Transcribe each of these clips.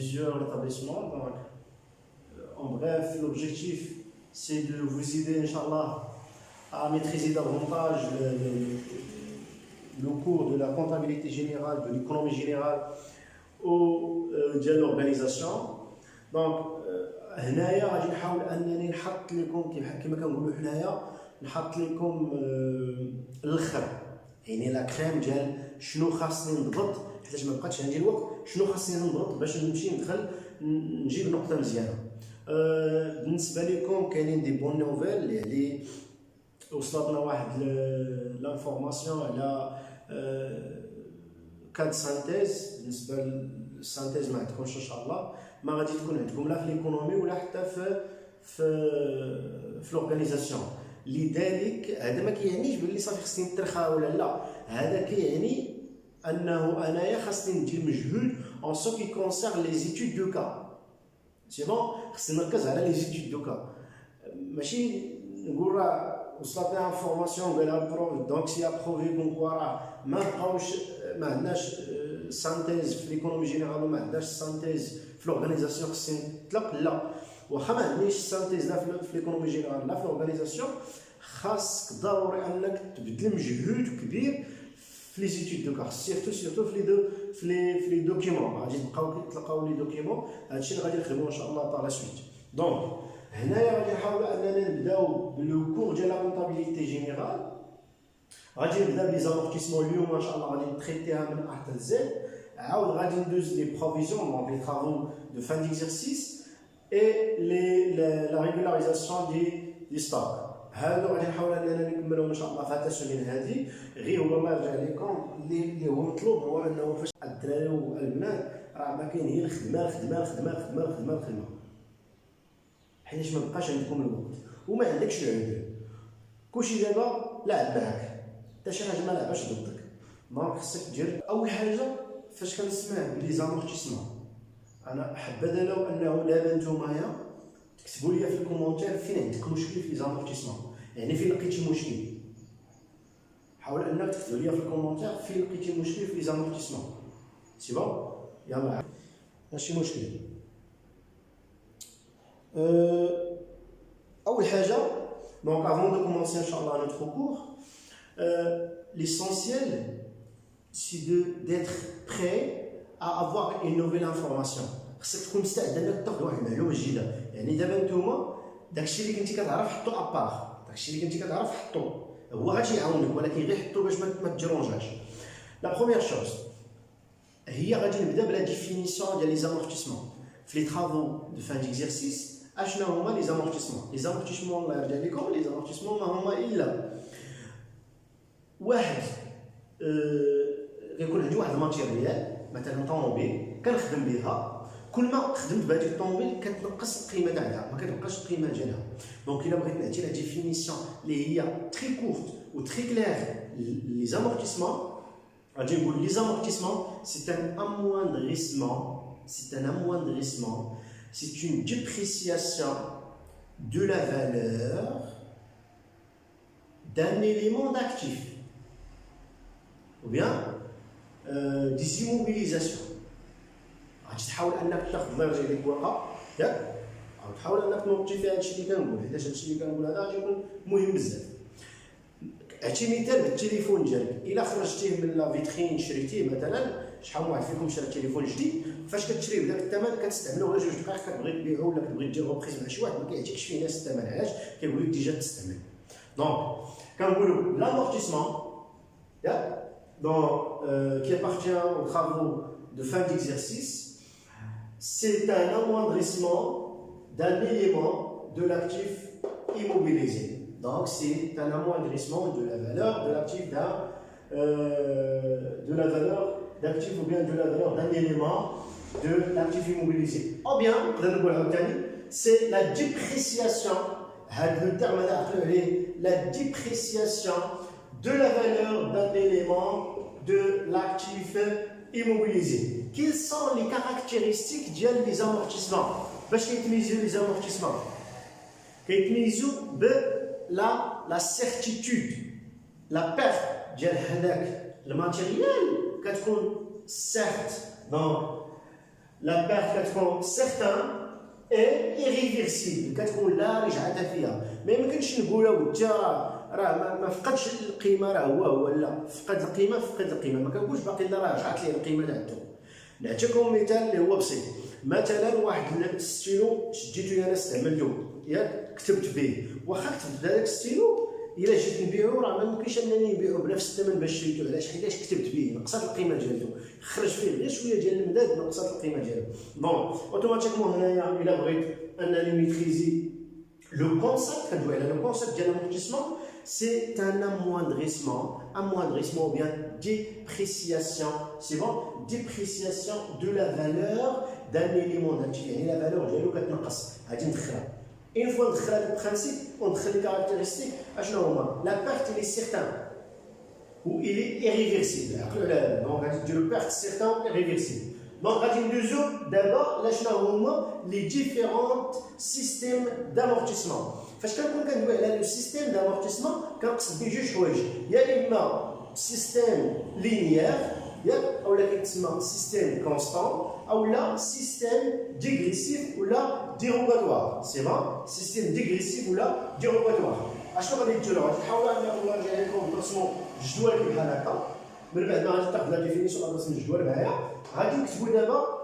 plusieurs établissements. Donc, en bref, l'objectif, c'est de vous aider, Inch'Allah, à maîtriser davantage le cours de la comptabilité générale, de l'économie générale ou de l'organisation. Donc, هنايا غادي نحاول انني نحط لكم كما كنقولوا حنايا نحط لكم الاخر، يعني لا كريم ديال شنو خاصني نضبط، حيت ما بقاتش عندي الوقت، شنو خاصني نضبط باش نمشي ندخل نجيب نقطه مزيانه. بالنسبه لكم كاينين دي بون نوفيل، يعني وصلتنا واحد لانفورماسيون على كاد سانتيز. بالنسبه للسانتيز ما عندكمش ان شاء الله، ما غادي تكون عندكم لا في ليكونومي ولا حتى في لورغانيزاسيون. لذلك هذا ما كيعنيش باللي صافي خصني نترخى ولا لا، هذا كيعني انه انايا خاصني ندير مجهود en ce qui concerne les études de cas. سي بون، خصني نركز على لي زيتود دو كا، ماشي نقول راه وصلتني انفورماسيون قالها البروف دونك سي ابروفي كونكوا راه ما بقاوش ما عندناش سانتيز في ليكونومي جينيرال وما عندناش سانتيز في لورغانيزاسيون خصني نطلق. لا، واخا ما عندنيش سانتيز لا في ليكونومي جينيرال لا في لورغانيزاسيون، خاصك ضروري انك تبذل مجهود كبير في لي زيتود دو كا، سيرتو في لي دوكيومون. غادي تلقاو لي دوكيومون، هادشي اللي غادي نخدمو ان شاء الله بار لا سويت. دونك هنايا غادي نحاولوا اننا نبداو بلو كور ديال لا كونطابيليتي جينيرال. غادي نبدا بلي زامورتيسمون اليوم ان شاء الله غادي نتريتيها من ا حتى زد. عاود غادي ندوز لي بروفيزيون دونك لي طرافو دو فان ديكزارسيس اي لا ريغولاريزاسيون دي ستوك. هادو غادي نحاول اننا نكملهم ان شاء الله في هاد السيمين هادي. غير هو ما رجع لكم اللي هو مطلوب هو انه فاش الدراري والبنات راه ما كاين هي الخدمه، حيت ما بقاش عندكم الوقت وما عندكش العذر. كلشي دابا لعب معاك، حتى شي حاجه ما لعباش ضدك. دونك خصك دير اول حاجه فاش كنسمع بلي زامورتيسمون. انا حبذا لو انه دابا نتومايا تكتبوا لي في الكومونتير فين عندك مشكل في لي زامورتيسمون، يعني فين لقيتي مشكل. حاول انك تكتبوا لي في الكومونتير فين لقيتي مشكل في لي زامورتيسمون. سي بون، يلا ماشي مشكل. اول حاجه دونك avant de commencer inchallah notre cours, l'essentiel c'est d'être prêt à avoir une nouvelle information. خصك تكون مستعد انك تاخذ واحد المعلومه جديده. يعني دابا نتوما داكشي اللي كنتي كتعرف حطو ابار، داكشي اللي كنتي كتعرف حطو، هو غادي يعاونك ولكن غير حطو باش ما تجرونجاش. لا بروميير شوز هي غادي نبدا بلا ديفينيسيون ديال لي زامورتيسمون. في لي طرافو دو فان ديكزارسيس اشنو هما لي زامورتيسمون؟ لي زامورتيسمون الله يرجع لكم، لي زامورتيسمون ما هما الا واحد يكون عندي واحد الماتيريال مثلا طوموبيل كنخدم بها، كل ما خدمت بهذيك الطوموبيل كتنقص القيمه تاعها، ما كتبقاش القيمه ديالها. دونك الا بغيت نعطي لا ديفينيسيون اللي هي تري كورت و تري كلير لي زامورتيسمون، غادي نقول لي زامورتيسمون سي ان amoindrissement, c'est une dépréciation de la valeur d'un élément d'actif ou bien des immobilisations. غادي تحاول انك تاخذ الله يرجع لك ورقه ياك، او تحاول انك تنوضي فيها هادشي اللي كنقول، حيت هادشي اللي كنقول هذا غادي يكون مهم بزاف. عطي مثال بالتليفون ديالك، الا خرجتيه من لا فيترين شريتيه مثلا، شحال من واحد فيكم شرا تليفون جديد، فاش كتشريه بداك الثمن كتستعملوه غير 2 دقائق كتبغي تبيعو ولا كتبغي دير روبريز مع شي واحد ما كيعطيكش فيه نفس الثمن. علاش؟ كيقول لك ديجا تستعمل. دونك كنقولوا لامورتيسمون ياك، دونك كي appartient aux travaux de fin d'exercice, c'est un amoindrissement d'un élément de l'actif immobilisé. Donc c'est un amoindrissement de la valeur de l'actif de la valeur d'actif ou bien de la valeur d'un élément de l'actif immobilisé. Ou bien, c'est la dépréciation, le terme la dépréciation de la valeur d'un élément de l'actif immobilisé. Quelles sont les caractéristiques des amortissements? باش كيتميزوا les amortissements؟ كيتميزوا la certitude, la perte ديال هذاك الماتيريال كتكون certes. Donc لا بيرت كتكون سيغتان اي ايريفيرسيبل، كتكون لا رجعه فيها. ما يمكنش نقولوا ودي راه ما فقدش القيمه، راه هو لا فقد القيمه، ما كنقولش باقي لا راه رجعت ليه القيمه تاعو. نعطيكم مثال اللي هو بسيط. مثلا واحد الستيلو شديتو انا استعملته ياك كتبت به، واخا كتبت بهذاك الستيلو الا جيت نبيعو راه ما ممكنش انني نبيعو بنفس الثمن باش شريتو. علاش؟ حيتاش كتبت به، نقصات القيمه ديالو، خرج فيه غير شويه ديال المداد نقصات القيمه ديالو. بون اوتوماتيكمون هنايا الا بغيت انني ميتريزي لو كونسيبت، كندوي على لو كونسيبت ديال الامورتيسمون، سي ان amoindrissement ou bien dépréciation. C'est bon, dépréciation de la valeur d'un élément d'actif. يعني la valeur ديالو كتنقص، غادي ندخلها. Une fois ندخلها هاد البرانسيب وندخل لي كاركتيرستيك اشنو هما؟ لا بيرت il est certain ou il est irréversible. عقلوا على هذا، دونك غادي ديروا بيرت certain irréversible. دونك غادي ندوزو دابا لاشنو هما لي ديفيرونت سيستيم دامورتيسمون. فاش كنكون كندوي على لو سيستيم دامورتيسمون كنقصد بيه جوج حوايج، يا اما سيستيم لينيير ياك اولا كيتسمى سيستيم كونستون اولا سيستيم ديغريسيف ولا ديروغاتوار. سي بون، سيستيم ديغريسيف ولا ديروغاتوار. اشنو غادي ديروا؟ غادي تحاولوا انكم نرجع لكم نرسموا جدول بحال هكا، من بعد ما غادي تاخذ لا ديفينيسيون غنرسم الجدول معايا. غادي نكتبوا دابا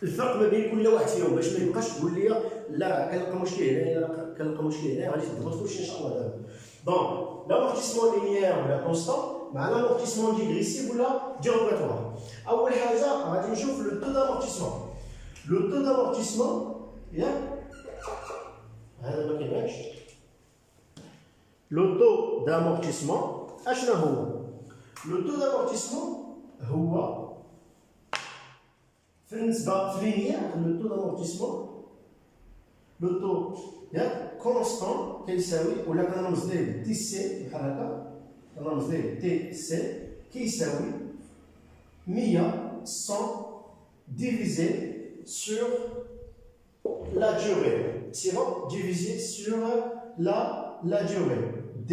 الفرق ما بين كل واحد فيهم باش ما يبقاش تقول لي لا كنلقى مشكل هنا، كنلقى مشكل هنا. غادي تضبط كلشي ان شاء الله دابا. دونك لامورتيسمون لينيير ولا كونستون مع لامورتيسمون ديغريسيف ولا ديروغاتوار. اول حاجه غادي نشوف لو طو دامورتيسمون. لو طو دامورتيسمون ياك هذا ما كيبانش. لو طو دامورتيسمون اشنو هو؟ لو طو دامورتيسمون هو بالنسبه في لينيير لو طو دامورتيسمون، لو طو ياك كونستون كيساوي ولا كنرمز ليه تي سي بحال هكا، كنرمز ليه تي سي كيساوي 100 divisé sur la durée. C'est bon, divisé sur la durée d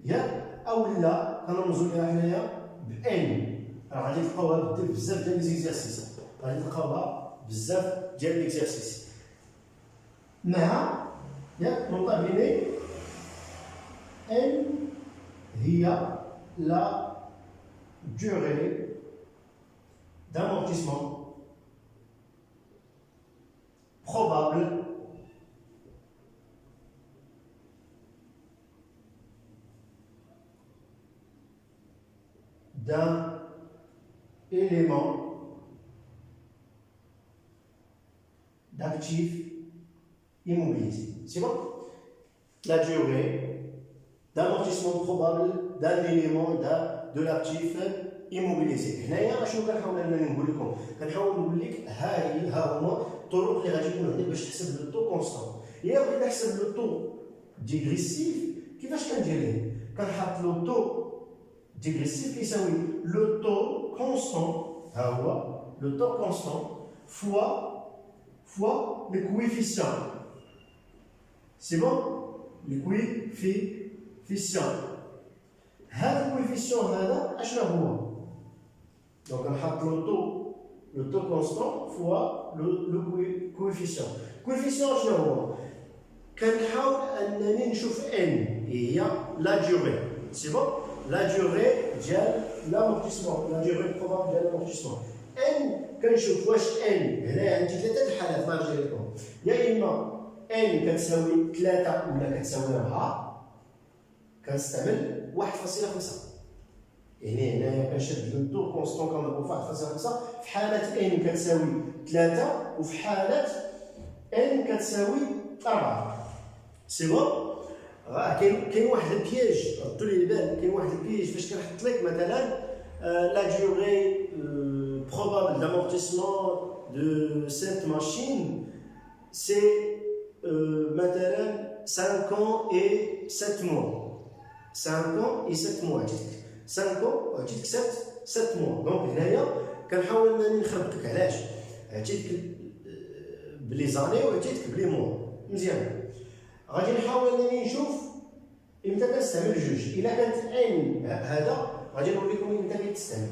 ياك اولا كنرمزو ليها حنايا ب n. راه غادي تلقاوها بزاف ديال ليزيكزارسيس، غادي تلقاوها بزاف ديال ليكزارسيس مع ياك نوطابيني n هي لا durée d'amortissement probable d'un élément d'actif immobilisé. C'est bon? La durée d'amortissement probable d'un élément de l'actif immobilisé. هنايا اشنو كنحاول انني نقول لكم؟ كنحاول نقول لك ها هما الطرق اللي غادي يكونوا عندك باش تحسب لو طو كونستون. الا بغيت نحسب لو طو ديغريسيف كيفاش كندير ليه؟ كنحط لو طو ديغريسيف كيساوي لو طو كونستون، ها هو لو طو كونستون فوا لو كويفيسيون. سي بون؟ لو كويفيسيون. هذا الكويفيسيون هذا اشنو هو؟ دونك نحط لو طو كونستون فوا لو كويفيسيون. كويفيسيون شنو هو؟ كنحاول انني نشوف ان هي لا ديوري. سي بون؟ لا ديوري ديال لامورتيسمون، لا ديوري بروبابل ديال لامورتيسمون. ان كنشوف واش ان هنايا عندي ثلاثه الحالات نرجع لكم، يا اما ان كتساوي 3 ولا كتساوي 4 كنستعمل 1.5. يعني هنايا كنشد لو طو كونستون كنضربو في 1.5 في حالة ان كتساوي 3 وفي حالة ان كتساوي 4. سي بون؟ كاين واحد البياج، ردوا لي البال، كاين واحد البياج فاش كنحط لك مثلا لا ديوري probable d'amortissement de cette machine c'est مثلا 5 ans et 7 mois. 5 ans et 7 mois. 5 ans وعطيتك 7 mois. دونك هنايا كنحاول انني نخربطك. علاش؟ عطيتك بلي زاني وعطيتك بلي موا. مزيان. غادي نحاول انني نشوف امتى كنستعمل جوج. الا كانت ان هذا غادي نوريكم امتى كيتستعمل.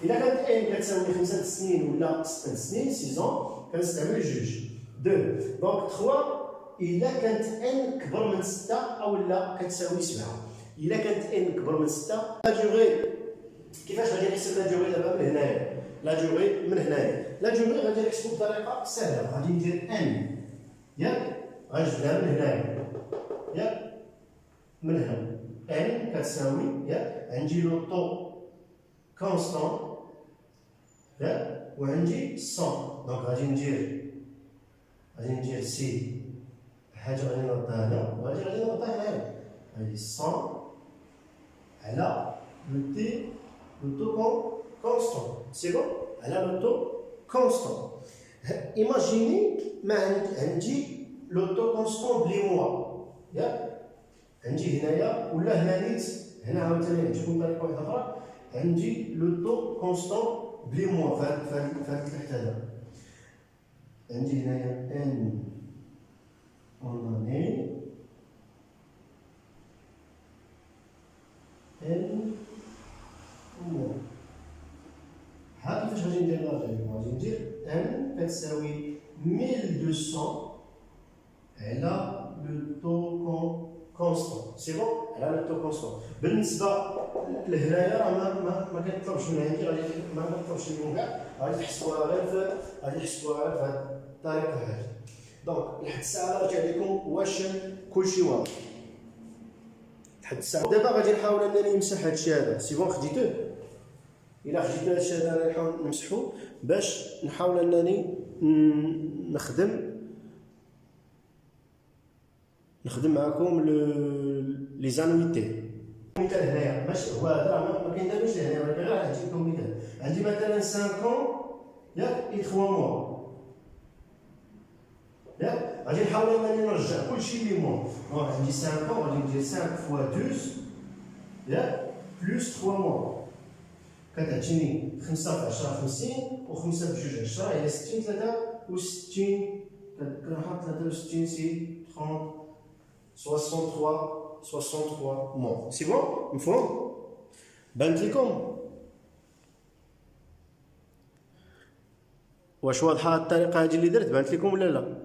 إلا كانت ان كتساوي 5 سنين ولا 6 سنين 6 كنستعمل جوج. 2 دونك 3 إلا كانت ان كبر من 6 أو لا كتساوي 7. إلا كانت ان كبر من 6 لا ديوغي كيفاش غادي نحسب لا ديوغي دابا من هنايا؟ لا ديوغي من هنايا، لا ديوغي غادي نحسبو بطريقة سهلة، غادي ندير ان ياك غنجبدها من هنايا ياك من هنا ان كتساوي ياك عندي لو طو كونستون ياك وعندي 100 دونك غادي ندير سي حاجه غادي نردها هنا وغادي نردها هنايا هادي 100 على لو تي لو تو كونستون سي بون على لو تو كونستون. ايماجيني ما عندي لو تو كونستون بلي موا ياك عندي هنايا ولا هنا نيت هنا عاوتاني نعطيكم طريقه واحده اخرى عندي لو تو كونستون بلي موا فهاد تحت هذا عندي هنايا ان اوناني ان موا. ها كيفاش غادي ندير الارجيو؟ غادي ندير ان كتساوي 1200 على لو تو كونستون سي بون على لو تو كونستون. بالنسبه لهنايا راه ما كيطلبش من عندي غادي ما كيطلبش منكم كاع غادي تحسبوها غير في هاد الطريقه هادي. دونك لحد الساعه رجع لكم واش كلشي واضح لحد الساعه. دابا غادي نحاول انني نمسح هادشي هذا سي بون خديتوه. الا خديتو هادشي هذا نحاول نمسحو باش نحاول انني نخدم معكم لي زانويتي. مثال هنايا ماشي هو هذا ما كيندابش هنايا ولكن غير نعطيكم مثال. عندي مثلا 5 ans ياك اي 3 mois ياك غادي نحاول انني نرجع كلشي لي موا. دونك عندي 5 ans غادي ندير 5 فوا 12 ياك بلس 3 mois كتعطيني 5 في 10 50 و5 بجوج 10 هي 60 63 كنحط 63 سي 30 63 موا سي بون مفهوم؟ بانت لكم؟ واش واضحه الطريقه هذه اللي درت؟ بانت لكم ولا لا؟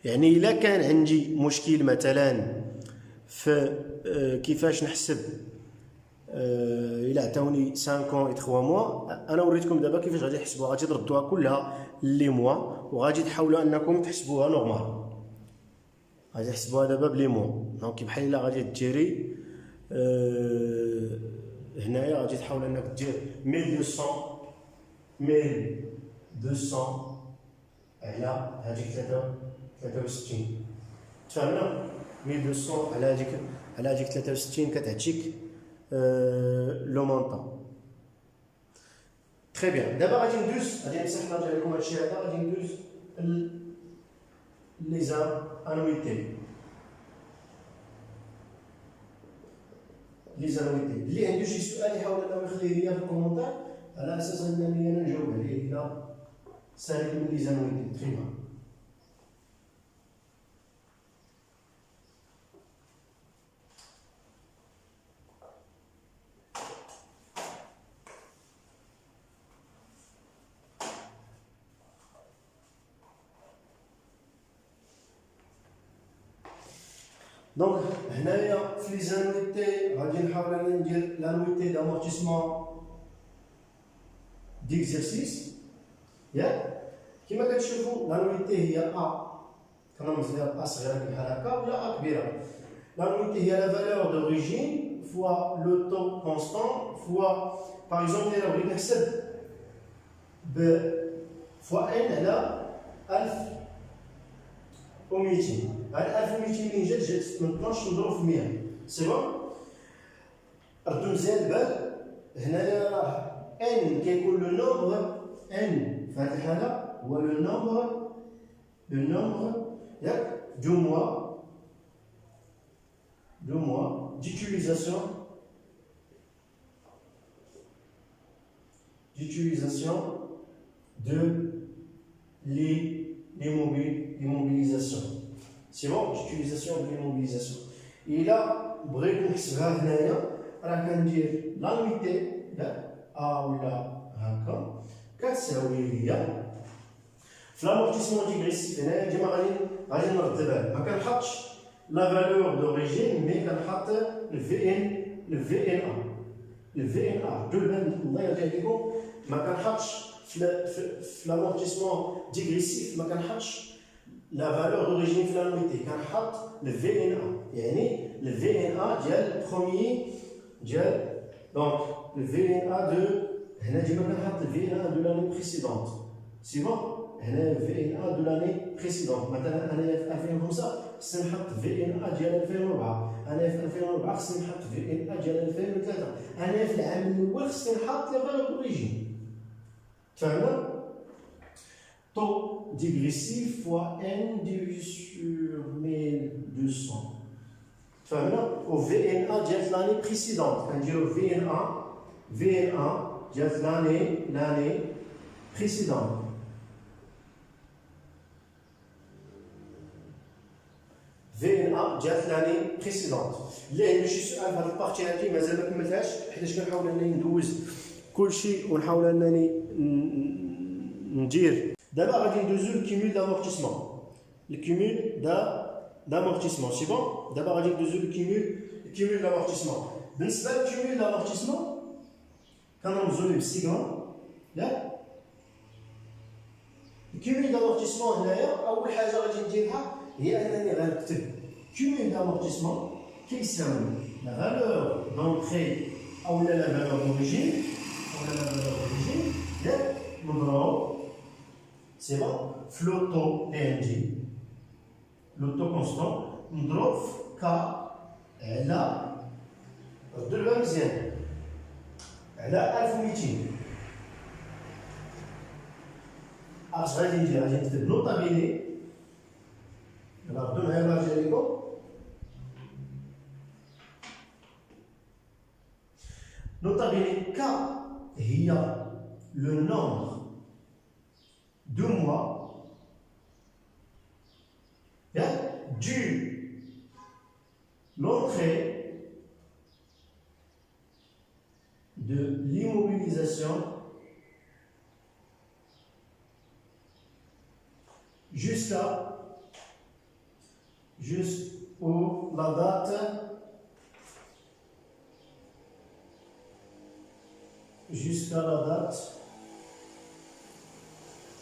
يعني الا كان عندي مشكل مثلا في كيفاش نحسب الا عطاوني 5 ans et 3 mois انا وريتكم دابا كيفاش غادي تحسبوها. غادي تردوها كلها لي موا وغادي تحاولوا انكم تحسبوها نورمال. غادي تحسبوها دابا بلي موا. دونك بحال الا غادي ديري هنايا غادي تحاول انك دير 1200 على هذيك 63 تفهمنا. 1200 على هذيك 63 كتعطيك لو مونطون. تري بيان. دابا غادي ندوز غادي نمسح نرجع لكم هادشي هذا غادي ندوز لي زانويتي. اللي عنده شي سؤال يحاول انه يخليه ليا في الكومونتير على اساس انني انا نجاوب عليه الا سالك من لي زانويتي. تري بيان. دونك هنايا في لي زانويتي غادي نحاول انا ندير لانويتي دامورتيسمون ديكزيرسيس ياك كيما كتشوفوا لانويتي هي ا كنرمز لها ا صغيره بحال هكا ولا ا كبيره. لانويتي هي لا فالور دوريجين فوا لو طو كونستون فوا باغ اكزومبل الا بغيت نحسب فوا ان على 1200 هاد 1200 منين جات من 12 نضرب في 100 سي بون. ردوا مزيان البال هنايا راه ان كيكون لو نومبر ان في هاد الحاله هو لو نومبر ياك دو موا d'utilisation de l'immobilisation. C'est bon, d'utilisation de l'immobilisation. Et là, بغيت نحسبها هنايا راه كندير لانويتي A ولا هكا كتساوي ليا في لامورتيسمون ديغريسيف هنايا ديما غادي نرتبها ما كنحطش لا فالور دوريجين مي كنحط الفي ان ا الفي ان ا دو البال الله يرجع لكم ما كنحطش في لامورتيسمون ديغريسيف ما كنحطش لا فالور دوريجين في لانويتي كنحط الفي ان ا يعني الفي ان ا ديال البروميي ديال دونك الفي ان ا دو هنا ديما كنحط الفي ان ا دو لاني بريسيدونت سي بون هنا الفي ان ا دو لاني بريسيدونت مثلا انايا في 2005 خصني نحط في ان ا ديال 2004 انايا في 2004 خصني نحط في ان ا ديال 2003 انايا في العام الاول خصني نحط لي فالور دوريجين تفهمنا taux dégressif fois n divisé sur 1200 فهمنا و VNA ديال l'année précédente كنديرو VNA ديال l'année précédente VNA ديال l'année précédente اللي عندنا شي سؤال في هاد البارتي هادي مازال ما كملتهاش حيتاش كنحاول انني ندوز كلشي ونحاول انني ندير دابا غادي ندوزو الكيمول دامورتيسمون الكيمول دامورتيسمون سي بون دابا غادي ندوزو الكيمول دامورتيسمون بالنسبه للكيمول دامورتيسمون كنرمزو ليه بالسيغما ياك الكيمول دامورتيسمون هنايا اول حاجه غادي نديرها هي انني غنكتب كيمول دامورتيسمون كيساوي لا فالور دونطري او لا فالور دوريجين ياك مضروب سي بون في لوطو PNG لوطو كونستون مضروب في K على ردو البال مزيان على 1200 اش غادي ندير غادي نكتب نوطا بيني ردو معايا نرجع لكم نوطا بيني K هي le nombre de mois du l'entrée de l'immobilisation jusqu'à la date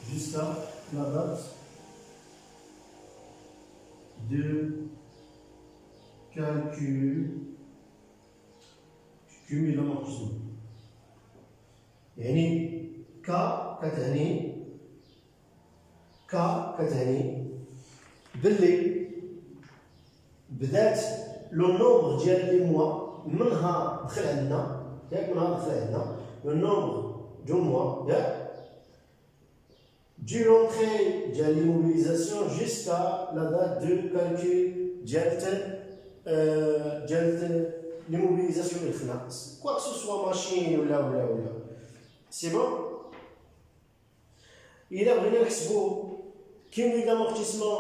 jusqu'à la date de calcul cumul d'amortissement يعني K كتعني باللي بدات لو نومبر ديال لي موا منها دخل عندنا ياك لو نومبر دو موا ياك du l'entrée de l'immobilisation jusqu'à la date de calcul de l'immobilisation de l'IFNAS. Quoi que ce soit machine ou là. C'est bon? Il a vraiment نحسبوا كيمول d'amortissement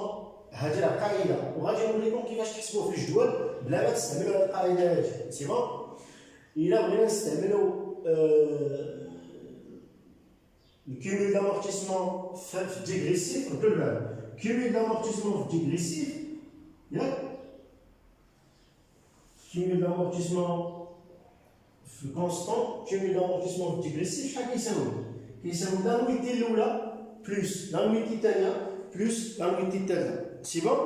هذه راه قاعده وغادي نقول لكم كيفاش تحسبوه في الجدول بلا ما تستعملوا هذه القاعده هذه سي بون الا بغينا نستعملوا le cumul d'amortissement dégressif, cumul d'amortissement dégressif, cumul d'amortissement constant, cumul d'amortissement dégressif, chaque يساوي l'annuité الأولى plus l'annuité الثانية plus l'annuité الثالثة. C'est bon?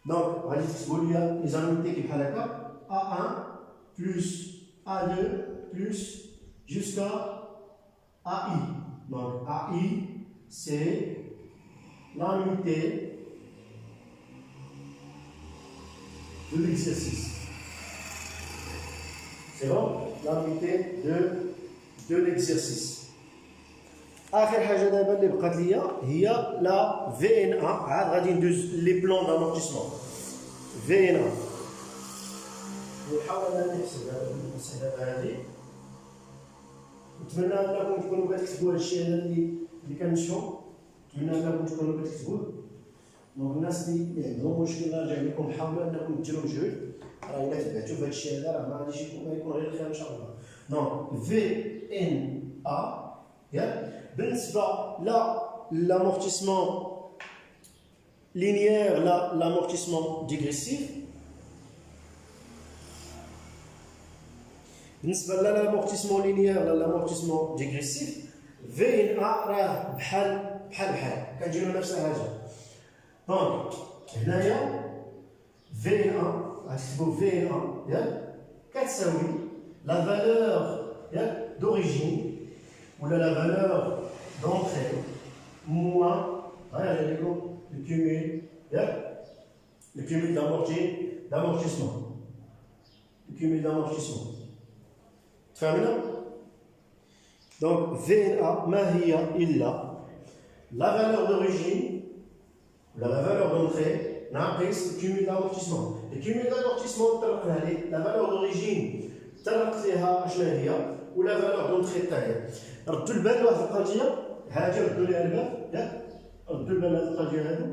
Donc, غادي تكتبوا لي les annuités كي بحال هكا A1 plus A2 plus jusqu'à AI. Donc AI, c'est l'annuité de l'exercice. C'est bon? L'annuité de l'exercice. آخر حاجة دابا اللي بقات ليا هي لا VNA. عاد غادي ندوز لي بلون دامورتيسمون VNA. نحاول أنني نحسب المسألة هذه. نتمنى انكم تكونوا كتكتبوا هذا الشيء هذا اللي كنشوف نتمنى انكم تكونوا كتكتبوه دونك الناس اللي عندهم مشكل نرجع لكم حاولوا انكم ديروا مجهود راه الا تبعتوا في هذا الشيء هذا راه ما غاديش يكون غير خير ان شاء الله Donc VNA بالنسبة l'amortissement linéaire, l'amortissement dégressif. بالنسبة للامورتيسمون لينيير للامورتيسمون ديغريسيف في ان ا راه بحال كتجيو نفس الحاجه. دونك هنايا في ان ا غتكتبوا في ان ا ياك كتساوي لا فالور ياك دوريجين ولا لا فالور دونتري موان غير لكم الكيميل ياك الكيميل d'amortissement الكيميل d'amortissement. فهمنا؟ دونك في ان ا ما هي الا لا فالور دوريجين ولا لا فالور دونتري ناقص الكيميل دامورتيسمون. الكيميل دامورتيسمون طرقنا عليه لا فالور دوريجين طرقت ليها اشنا هي ولا فالور دونتري حتى هي. ردوا البال لواحد القضيه هادي، ردوا ليها البال ياك ردوا البال لهاد القضيه هادو.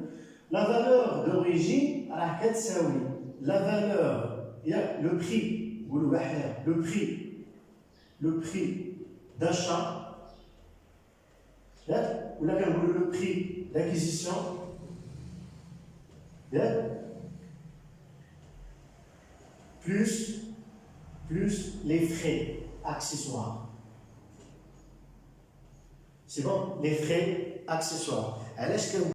لا فالور دوريجين راه كتساوي لا فالور ياك لو بري نقولوا بحالها le prix d'achat, ou là le prix d'acquisition, plus les frais accessoires. C'est bon, les frais accessoires.